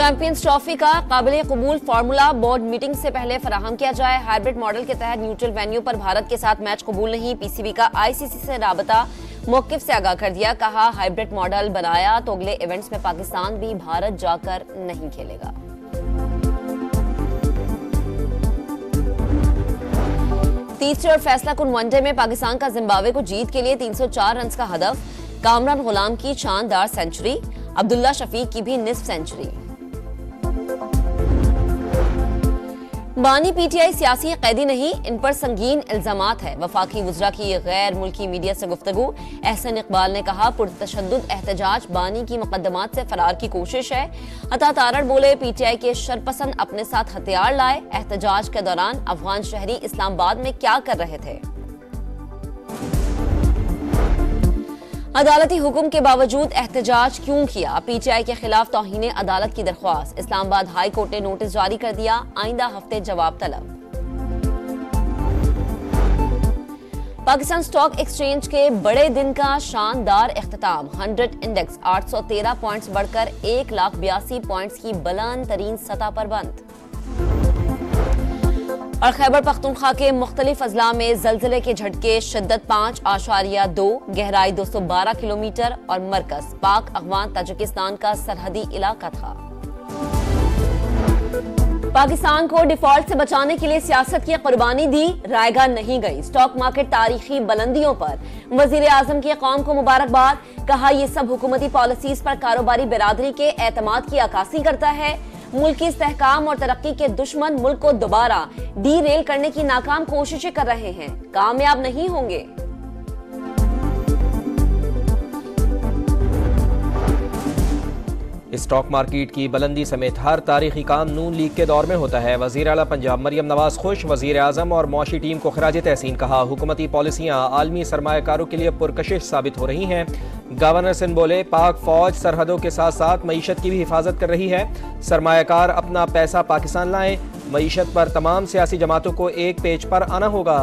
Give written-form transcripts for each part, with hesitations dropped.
Champions trophy का काबिल कबूल फार्मूला बोर्ड मीटिंग से पहले फराहम किया जाए। हाइब्रिड मॉडल के तहत न्यूट्रल वेन्यू पर भारत के साथ मैच कबूल नहीं। पीसीबी का आईसीसी से राबता मौकिफ से आगाह कर दिया। कहा हाइब्रिड मॉडल बनाया तो अगले इवेंट्स में पाकिस्तान भी भारत जाकर नहीं खेलेगा। तीसरे और फैसला कुन वनडे में पाकिस्तान का जिम्बाब्वे को जीत के लिए 304 रन का हदफ। कामरान गुलाम की शानदार सेंचुरी, अब्दुल्ला शफीक की भी निस्फ सेंचुरी। बानी पीटीआई सियासी कैदी नहीं, इन पर संगीन इल्जामात है। वफाकी वुज़रा की गैर मुल्की मीडिया से गुफ्तगू। एहसन इकबाल ने कहा पुरतशद्दुद एहतजाज बानी की मुकदमात से फरार की कोशिश है। अता तारड़ बोले पीटीआई के शरपसंद अपने साथ हथियार लाए। एहतजाज के दौरान अफगान शहरी इस्लामाबाद में क्या कर रहे थे। अदालती हुक्म के बावजूद एहतजाज क्यों किया, पीटीआई के खिलाफ तौहीन अदालत की दरख्वास्त। इस्लामाबाद हाई कोर्ट ने नोटिस जारी कर दिया, आइंदा हफ्ते जवाब तलब। पाकिस्तान स्टॉक एक्सचेंज के बड़े दिन का शानदार इख्तिताम। 100 इंडेक्स 813 पॉइंट्स बढ़कर 1,82,000 पॉइंट्स की बुलंद तरीन सतह पर बंद। और खैबर पख्तूनख्वा के मुख्तलिफ अजला में जलजले के झटके, शिद्दत 5.2, गहराई 212 किलोमीटर और मरकज पाक अफगान ताजिकिस्तान का सरहदी इलाका था। पाकिस्तान को डिफॉल्ट से बचाने के लिए सियासत की कुर्बानी दी, रायगा नहीं गई। स्टॉक मार्केट तारीखी बुलंदियों पर। वजीर आजम की कौम को मुबारकबाद। कहा यह सब हुकूमती पॉलिसीज पर कारोबारी बिरादरी के एतमाद की अक्कासी करता है। मुल्क की इस्तेहकाम और तरक्की के दुश्मन मुल्क को दोबारा डी रेल करने की नाकाम कोशिशें कर रहे हैं, कामयाब नहीं होंगे। स्टॉक मार्केट की बुलंदी समेत हर तारीखी काम नून लीग के दौर में होता है। वज़ीर आला पंजाब मरियम नवाज खुश। वज़ीर आज़म और मौशी टीम को खिराज तहसीन। कहा हुकूमती पॉलिसियाँ आलमी सरमायाकारों के लिए पुरकशिश साबित हो रही हैं। गवर्नर सिंध बोले पाक फौज सरहदों के साथ साथ मईशत की भी हिफाजत कर रही है। सरमायाकार अपना पैसा पाकिस्तान लाएं। मईशत पर तमाम सियासी जमातों को एक पेज पर आना होगा।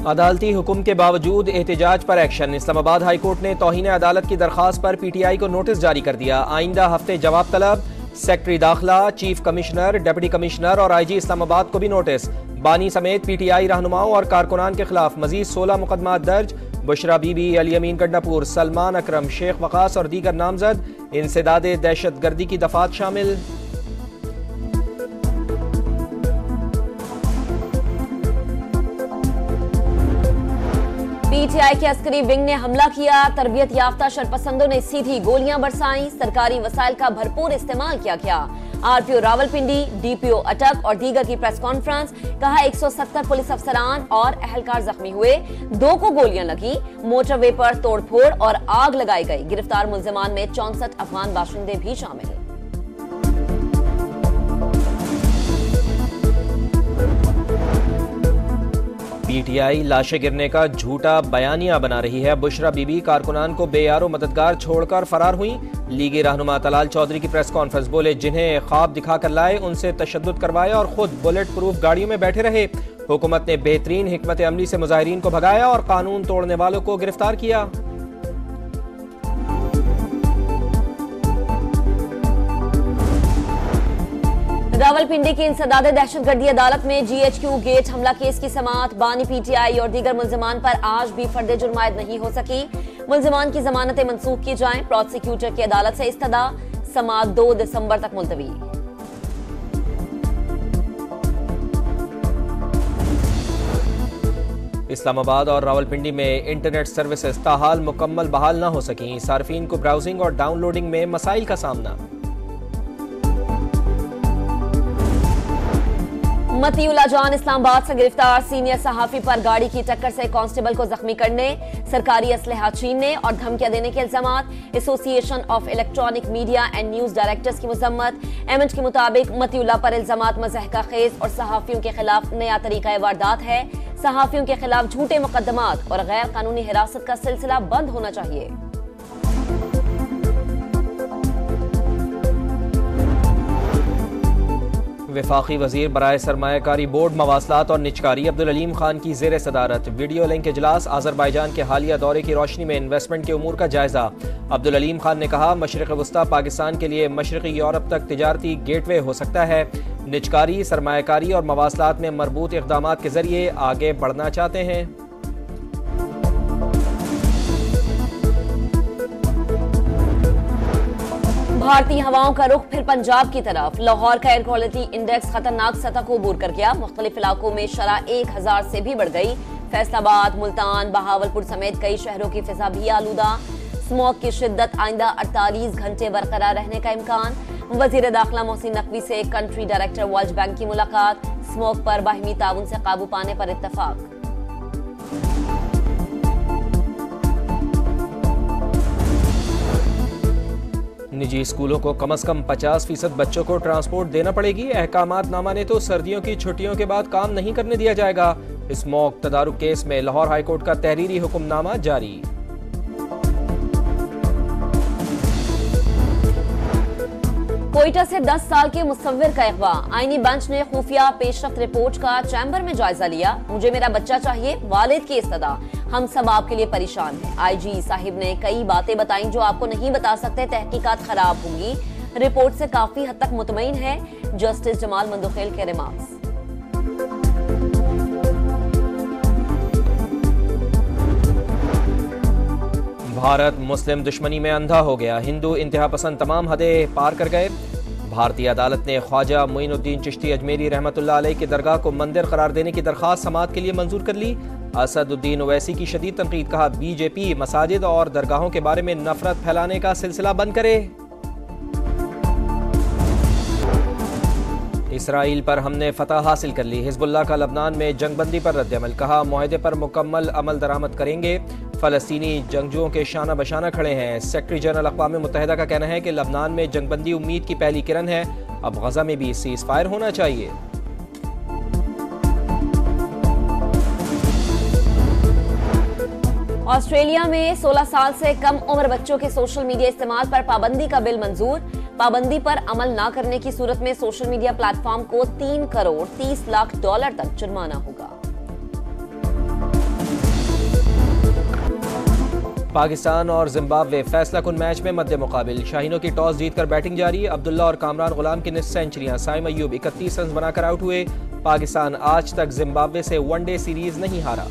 अदालती हुक्म के बावजूद एहतजाज पर एक्शन। इस्लामाबाद हाई कोर्ट ने तौहीन अदालत की दरखास्त पर पीटीआई को नोटिस जारी कर दिया, आइंदा हफ्ते जवाब तलब। सेक्रेटरी दाखिला, चीफ कमिश्नर, डिप्टी कमिश्नर और आईजी इस्लामाबाद को भी नोटिस। बानी समेत पीटीआई रहनुमाओं और कारकुनान के खिलाफ मजीद 16 मुकदमात दर्ज। बुशरा बीबी, अली अमीन गंडापुर, सलमान अकरम, शेख वकास और दीगर नामजद। इंसदादे दहशत गर्दी की दफात शामिल। पीटीआई के अस्करी विंग ने हमला किया, तरबियत याफ्ता शरपसंदों ने सीधी गोलियां बरसाई। सरकारी वसाइल का भरपूर इस्तेमाल किया गया। आरपीओ रावलपिंडी, डीपीओ अटक और दीगर की प्रेस कॉन्फ्रेंस। कहा 170 पुलिस अफसरान और अहलकार जख्मी हुए, 2 को गोलियां लगी। मोटरवे पर तोड़फोड़ और आग लगाई गई। गिरफ्तार मुल्जिमान में 64 अफगान बाशिंदे भी शामिल। पीटीआई लाशें गिरने का झूठा बयानिया बना रही है। बुशरा बीबी कारकुनान को बेयारो मददगार छोड़कर फरार हुई। लीगी रहनुमा तलाल चौधरी की प्रेस कॉन्फ्रेंस। बोले जिन्हें ख्वाब दिखाकर लाए उनसे तशद्दुद करवाया और खुद बुलेट प्रूफ गाड़ियों में बैठे रहे। हुकूमत ने बेहतरीन हिकमत अमली से मुजाहिरीन को भगाया और कानून तोड़ने वालों को गिरफ्तार किया। रावलपिंडी की इंसदादे दहशतगर्दी अदालत में जीएचक्यू गेट हमला केस की समाअत। बानी पीटीआई और दीगर मुल्जिमान पर आज भी फर्द जुर्म आयद नहीं हो सकी। मुल्जिमान की जमानतें मंसूख की जाएं। प्रोसिक्यूटर की अदालत से इस्तदा। समाअत 2 दिसंबर तक मुलतवी। इस्लामाबाद और रावलपिंडी में इंटरनेट सर्विसेज ताहाल मुकम्मल बहाल न हो सकी। सार्फिन को ब्राउजिंग और डाउनलोडिंग में मसाइल का सामना। मतीउल्लाह जान इस्लामाबाद से गिरफ्तार। सीनियर सहाफी पर गाड़ी की टक्कर से कांस्टेबल को जख्मी करने, सरकारी असलहा छीनने और धमकियां देने के इल्जामात। Association of electronic media and news directors की मुजम्मत। एमएच के मुताबिक मतीउल्लाह पर इल्जामात मज़हका खेज और सहाफियों के खिलाफ नया तरीका वारदात है। सहाफियों के खिलाफ झूठे मुकदमात और गैर कानूनी हिरासत का सिलसिला बंद होना चाहिए। वफाकी वजीर बराए सरमायाकारी बोर्ड मवासलात और निचकारी अब्दुल अलीम खान की जेर सदारत वीडियो लिंक इजलास आज़रबाईजान के हालिया दौरे की रोशनी में इन्वेस्टमेंट के उमूर का जायजा। अब्दुल अलीम खान ने कहा, मशरिक़ वस्ता पाकिस्तान के लिए मशरिक़ी यूरोप तक तिजारती गेटवे हो सकता है। निचकारी, सरमायाकारी और मवासलात में मरबूत इक़दाम के जरिए आगे बढ़ना चाहते हैं। भारतीय हवाओं का रुख फिर पंजाब की तरफ। लाहौर का एयर क्वालिटी इंडेक्स खतरनाक सतह को अबूर कर गया। मुख्तलिफ इलाकों में शरह 1000 से भी बढ़ गई। फैसलाबाद, मुल्तान, बहावलपुर समेत कई शहरों की फिजा भी आलूदा। स्मॉग की शिद्दत आइंदा 48 घंटे बरकरार रहने का इम्कान। वजीर दाखिला मोहसिन नकवी से कंट्री डायरेक्टर वर्ल्ड बैंक की मुलाकात। स्मॉग पर बाहिमी ताउन से काबू पाने पर इत्तफाक। निजी स्कूलों को कम से कम 50% बच्चों को ट्रांसपोर्ट देना पड़ेगी। अहकामात ना माने तो सर्दियों की छुट्टियों के बाद काम नहीं करने दिया जाएगा। स्मॉग तदारुक केस में लाहौर हाईकोर्ट का तहरीरी हुक्मनामा जारी। कोयटा से 10 साल के मुसव्विर का अगवा। आईनी बेंच ने खुफिया पेशरफ्त रिपोर्ट का चैम्बर में जायजा लिया। मुझे मेरा बच्चा चाहिए, वालिद की इस्तदा। हम सब आपके लिए परेशान हैं। आईजी साहिब ने कई बातें बताई जो आपको नहीं बता सकते। तहकीकात खराब होंगी। रिपोर्ट से काफी हद तक मुतमईन है। जस्टिस जमाल मंदोखेल के रिमार्क्स। भारत मुस्लिम दुश्मनी में अंधा हो गया। हिंदू इंतहा पसंद तमाम हदें पार कर गए। भारतीय अदालत ने ख्वाजा मोइनुद्दीन चिश्ती अजमेरी रहमतुल्लाह अलैह की दरगाह को मंदिर करार देने की दरखास्त समाअत के लिए मंजूर कर ली। असदुद्दीन ओवैसी की शदीद तनकीद। कहा, बीजेपी मसाजिद और दरगाहों के बारे में नफरत फैलाने का सिलसिला बंद करे। इसराइल पर हमने फतह हासिल कर ली। हिजबुल्लाह का लबनान में जंगबंदी पर रद्द-ए-अमल। कहा, मुआहदे पर मुकम्मल अमल दरामद करेंगे। फलस्तीनी जंगजुओं के शाना बशाना खड़े हैं। सेक्रेटरी जनरल अक़वाम मुत्तहिदा का कहना है कि लबनान में जंगबंदी उम्मीद की पहली किरण है। अब गजा में भी सीज़ फायर होना चाहिए। ऑस्ट्रेलिया में 16 साल से कम उम्र बच्चों के सोशल मीडिया इस्तेमाल पर पाबंदी का बिल मंजूर। पाबंदी पर अमल न करने की सूरत में सोशल मीडिया प्लेटफॉर्म को $3 करोड़ 30 लाख तक जुर्माना होगा। पाकिस्तान और जिम्बाब्वे फैसला कुन मैच में मध्य मुकाबिल। शाहीनों की टॉस जीतकर बैटिंग जारी। अब्दुल्ला और कामरान गुलाम की निस्फ सेंचुरियां। साइम अयूब 31 रन बनाकर आउट हुए। पाकिस्तान आज तक जिम्बाब्वे से वनडे सीरीज नहीं हारा।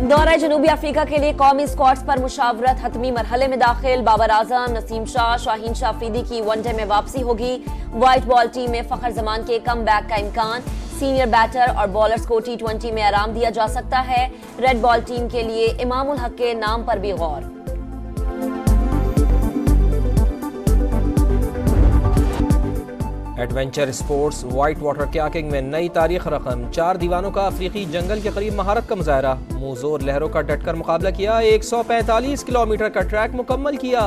दौरा जनूबी अफ्रीका के लिए कौमी स्क्वाड्स पर मुशावरत हतमी मरहले में दाखिल। बाबर आजम, नसीम शाह, शाहीन शाह अफरीदी की वनडे में वापसी होगी। व्हाइट बॉल टीम में फखर जमान के कम बैक का इम्कान। सीनियर बैटर और बॉलर्स को T20 में आराम दिया जा सकता है। रेड बॉल टीम के लिए इमाम उल हक के नाम पर भी गौर। Adventure sports white water kayaking में नई तारीख रकम। 4 दीवानों का अफ्रीकी जंगल के करीब महारत का मुजाहरा। मुंहजोर लहरों का डटकर मुकाबला किया। 145 किलोमीटर का ट्रैक मुकम्मल किया।